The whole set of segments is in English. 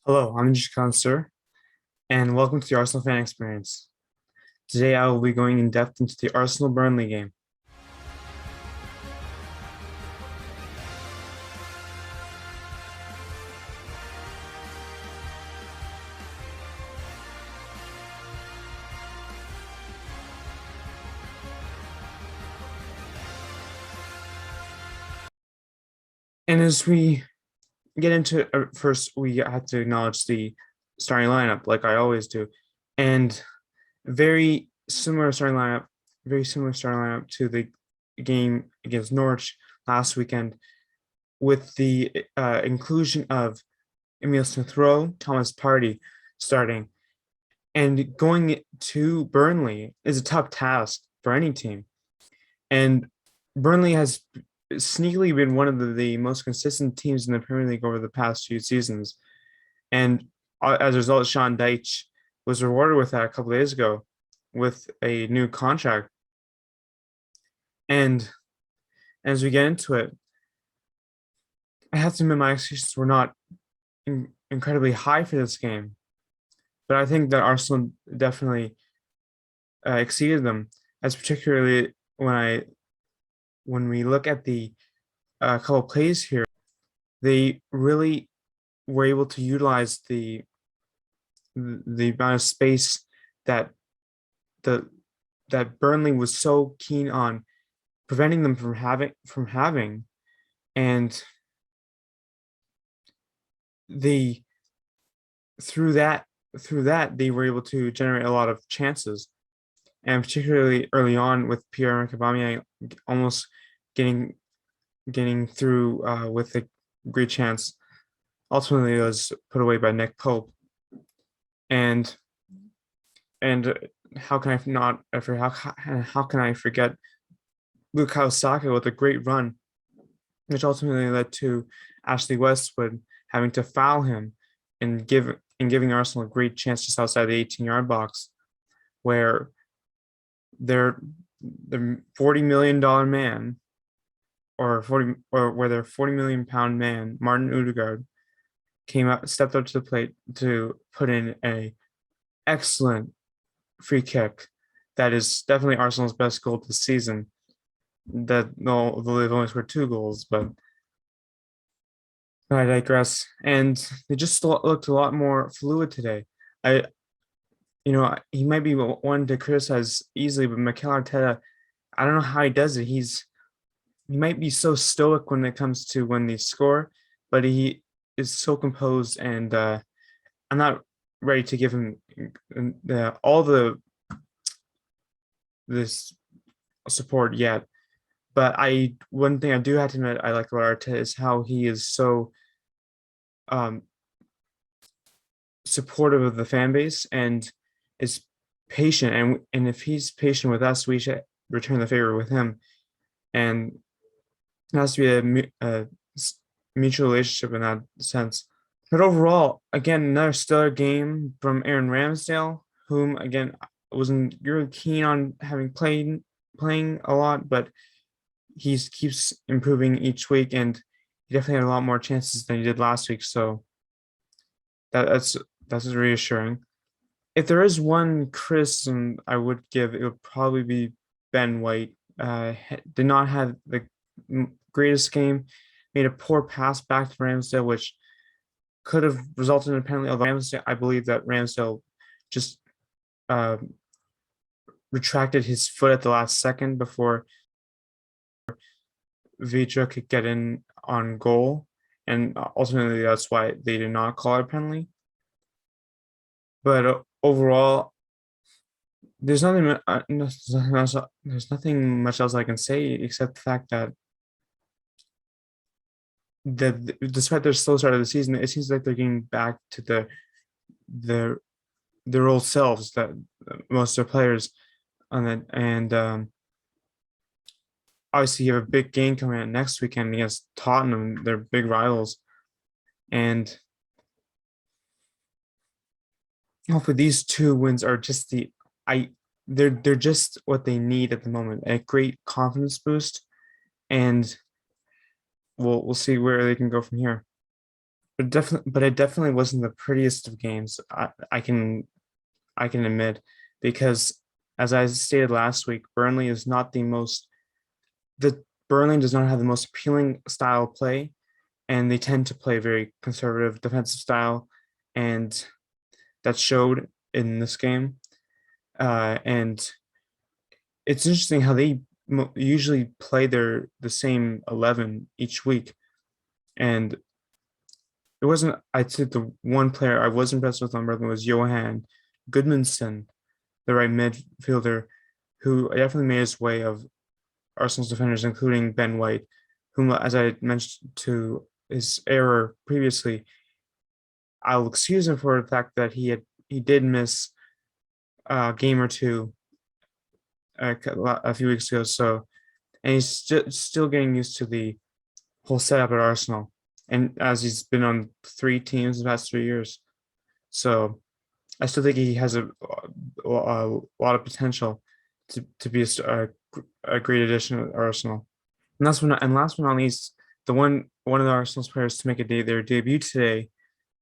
Hello, I'm Nishikant, sir, and welcome to the Arsenal fan experience. Today I will be going in depth into the Arsenal Burnley game. And as we get into it, first, we have to acknowledge the starting lineup, like I always do, and very similar starting lineup, very similar starting lineup to the game against Norwich last weekend, with the inclusion of Emil Smith Rowe, Thomas Partey starting. And going to Burnley is a tough task for any team. And Burnley has sneakily been one of the most consistent teams in the Premier League over the past few seasons. And as a result, Sean Dyche was rewarded with that a couple of days ago with a new contract. And as we get into it, I have to admit my expectations were not incredibly high for this game, but I think that Arsenal definitely exceeded them, as particularly when we look at the couple plays here, they really were able to utilize the amount of space that the that Burnley was so keen on preventing them from having, and the through that through that they were able to generate a lot of chances, and particularly early on with Pierre-Emerick Aubameyang almost getting through with a great chance. Ultimately, it was put away by Nick Pope, and and how can I not how can I forget Bukayo Saka with a great run, which ultimately led to Ashley Westwood having to foul him and giving Arsenal a great chance just outside the 18-yard box, where their the $40 million man or where their £40 million man Martin Odegaard stepped up to the plate to put in a excellent free kick that is definitely Arsenal's best goal this season. That no, they've only scored 2 goals, but I digress. And they just looked a lot more fluid today. I, he might be one to criticize easily, but Mikel Arteta, I don't know how he does it. He might be so stoic when it comes to when they score, but he is so composed, and I'm not ready to give him all this support yet. But one thing I do have to admit I like about Arteta is how he is so um, supportive of the fan base and is patient. And if he's patient with us, we should return the favor with him. And it has to be a mutual relationship in that sense. But overall, again, another stellar game from Aaron Ramsdale, whom again wasn't really keen on having playing a lot, but he keeps improving each week, and he definitely had a lot more chances than he did last week. So that's reassuring. If there is one criticism I would give, it would probably be Ben White. Did not have the greatest game, made a poor pass back to Ramsdale, which could have resulted in a penalty. Although I believe that Ramsdale just uh, retracted his foot at the last second before Vitra could get in on goal, and ultimately that's why they did not call it a penalty. But overall, there's nothing much else I can say except the fact that despite their slow start of the season, it seems like they're getting back to their their old selves, that most of their players on that. And obviously, you have a big game coming out next weekend against Tottenham. They're big rivals, and hopefully these 2 wins are just they're just what they need at the moment. A great confidence boost, and we'll see where they can go from here. but it definitely wasn't the prettiest of games. I can admit, because as I stated last week, Burnley is not the Burnley does not have the most appealing style of play, and they tend to play very conservative defensive style, and that showed in this game. And it's interesting how they usually play the same 11 each week, and it wasn't. I'd say the one player I was impressed with on Burnley was Johan Goodmanson, the right midfielder, who definitely made his way of Arsenal's defenders, including Ben White, whom, as I mentioned to his error previously, I'll excuse him for the fact that he did miss a game or two a few weeks ago. So, and he's still getting used to the whole setup at Arsenal, and as he's been on 3 teams the past 3 years, so I still think he has a lot of potential to be a great addition to Arsenal. Last but not least, one of the Arsenal's players to make their debut today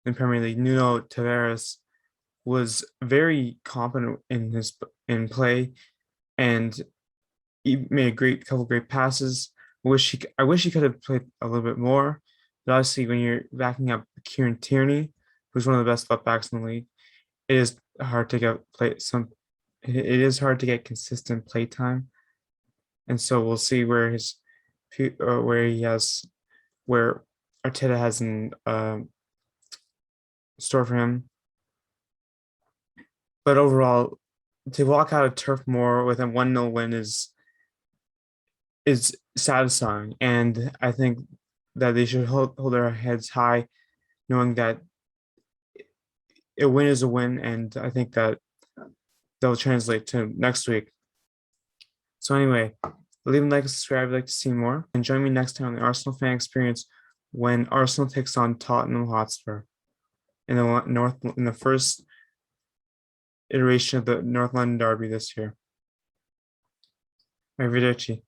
in Premier League, Nuno Tavares, was very competent in play, and he made a couple great passes. I wish he could have played a little bit more, but obviously when you're backing up Kieran Tierney, who's one of the best left backs in the league, it is hard to get play some. It is hard to get consistent play time, and so we'll see where he has where Arteta has in store for him. But overall, to walk out of Turf Moor with a 1-0 win is satisfying, and I think that they should hold their heads high, knowing that a win is a win, and I think that they'll translate to next week. So anyway, leave a like and subscribe if you'd like to see more, and join me next time on the Arsenal Fan Experience when Arsenal takes on Tottenham Hotspur in the first iteration of the North London Derby this year. Arrivederci.